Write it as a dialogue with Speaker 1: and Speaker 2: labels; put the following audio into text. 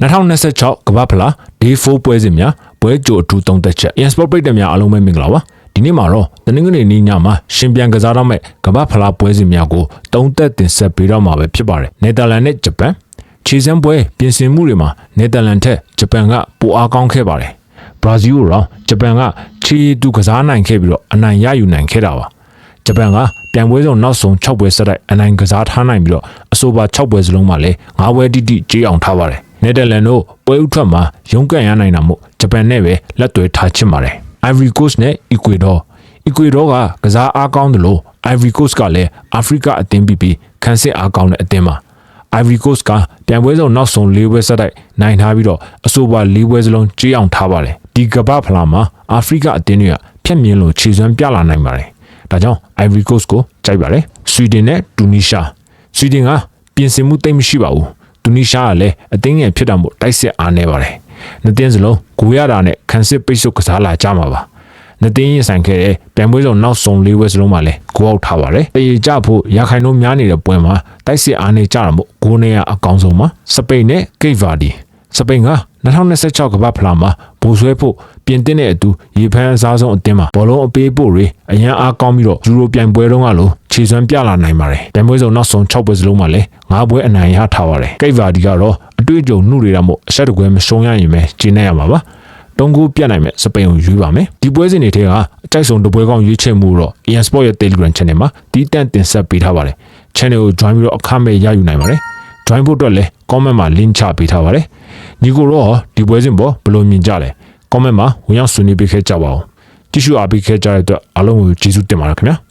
Speaker 1: 2026ကမ္ဘာဖလား Day 4ပွဲစဉ်များပွဲကြိုအထူးသုံးသက်ချက် Sport ပရိသတ်များအားလုံးပဲမင်္ဂလာပါဒီနေ့မှာတော့တနင်္ဂနွေနေ့ညမှာရှင်ပြန်ကစားတော့မဲ့ကမ္ဘာဖလားပွဲစဉ်များကိုသုံးသက်တင်ဆက်ပေးတော့မှာပဲဖြစ်ပါတယ်နယ်သာလန်နဲ့ဂျပန်ခြေစမ်းပွဲပြင်ဆင်မှုတွေမှာနယ်သာလန်ထက်ဂျပန်ကပိုအားကောင်းခဲ့ပါတယ်ဘရာဇီးကိုတော့ဂျပန်ကခြေတူကစားနိုင်ခဲ့ပြီးတော့အနိုင်ရယူနိုင်ခဲ့တာပါဂျပန်ကပြန်ပွဲဆုံးနောက်ဆုံး6ပွဲဆက်တိုက်အနိုင်ကစားထားနိုင်ပြီးတော့အဆိုပါ6ပွဲစလုံးမှာလည်း9ပွဲတိတိကြေးအောင်ထားပါတယ်နယ်သာလန်တို့ပွဲဥထွက်မှာရုန်းကန်ရနိုင်တာမို့ဂျပန်နဲ့ပဲလက်သွဲထားချင်ပါတယ် Ivory Coast နဲ့ Ecuador ကစားအားကောင်းတယ်လို့ Ivory Coast ကလည်းအာဖရိကအသင်းပြီးခံစစ်အားကောင်းတဲ့အသင်းပါ Ivory Coast ကပြန်ပွဲဆုံးနောက်ဆုံး၄ပွဲဆက်တိုက်နိုင်ထားပြီးတော့အဆိုပါ၄ပွဲစလုံးကြေးအောင်ထားပါတယ်ဒီကမ္ဘာဖလားမှာအာဖရိကအသင်းတွေကဖြတ်မြင်လို့ခြေစွမ်းပြလာနိုင်ပါတယ်ဒါကြောင့် Ivory Coast ကိုကြိုက်ပါတယ်ဆွီဒင်နဲ့တူနီးရှားဆွီဒင်ကပြင်ဆင်မှုသိမ့်မရှိပါဘူးတူနီးရှားကလည်းအသင်းငယ်ဖြစ်တာမို့တိုက်စစ်အားနေပါတယ်နှစ်သင်းစလုံးဂိုးရတာနဲ့ခံစစ်ပိတ်ဆို့ကစားလာကြမှာပါနှစ်သင်းရင်ဆိုင်ခဲ့တဲ့ပြန်ပွဲဆုံးနောက်ဆုံး၄ပွဲစလုံးမှာလည်းဂိုးအောက်ထားပါတယ်အေးကြဖို့ရခိုင်တို့များနေတဲ့ပွဲမှာတိုက်စစ်အားနေကြတာမို့ဂိုးနဲ့အကောင်းဆုံးပါစပိန်နဲ့ကိတ်ဗာဒီစပိန်က2026ကမ္ဘာဖလားမှာဘိုးဆွဲဖို့ပြင်တင်းတဲ့အတူရေဖမ်းအစားဆုံးအသင်းမှာဘောလုံးအပေးဖို့တွေအရန်အားကောင်းပြီးတော့ယူရိုပြိုင်ပွဲတုန်းကလိုခြေစွမ်းပြလာနိုင်ပါတယ်။ပြန်ပွဲဆုံးနောက်ဆုံး6ပွဲစလုံးမှာလည်း9ပွဲအနိုင်ရထားပါတယ်။ကိတ်ဗာဒီကတော့အတွေ့အကြုံနှုတ်တွေကမို့အဆက်တကွဲမရှုံးရရင်ပဲကျင်းနေရမှာပါ။တုံးကူပြတ်နိုင်မဲ့စပိန်ကိုရွေးပါမယ်။ဒီပွဲစဉ်တွေထဲကအကြိုက်ဆုံးတပွဲကောင်းရွေးချယ်မှုတော့ Sport ရဲ့ Telegram Channel မှာတီးတန့်တင်ဆက်ပေးထားပါတယ်။ Channel ကို join ပြီးတော့အခမဲ့ရယူနိုင်ပါတယ်။ join ဖို့အတွက်လည်း comment မှာ link ချပေးထားပါတယ်။ညီကိုတော့ဒီပွဲစဉ်ပေါ်ဘယ်လိုမြင်ကြလဲ။ comment မှာဝင်ရောက်ဆွေးနွေးပေးခဲ့ကြပါဦး။ကြည့်ရှုအားပေးခဲ့ကြတဲ့အတွက်အားလုံးကိုကျေးဇူးတင်ပါတယ်ခင်ဗျာ။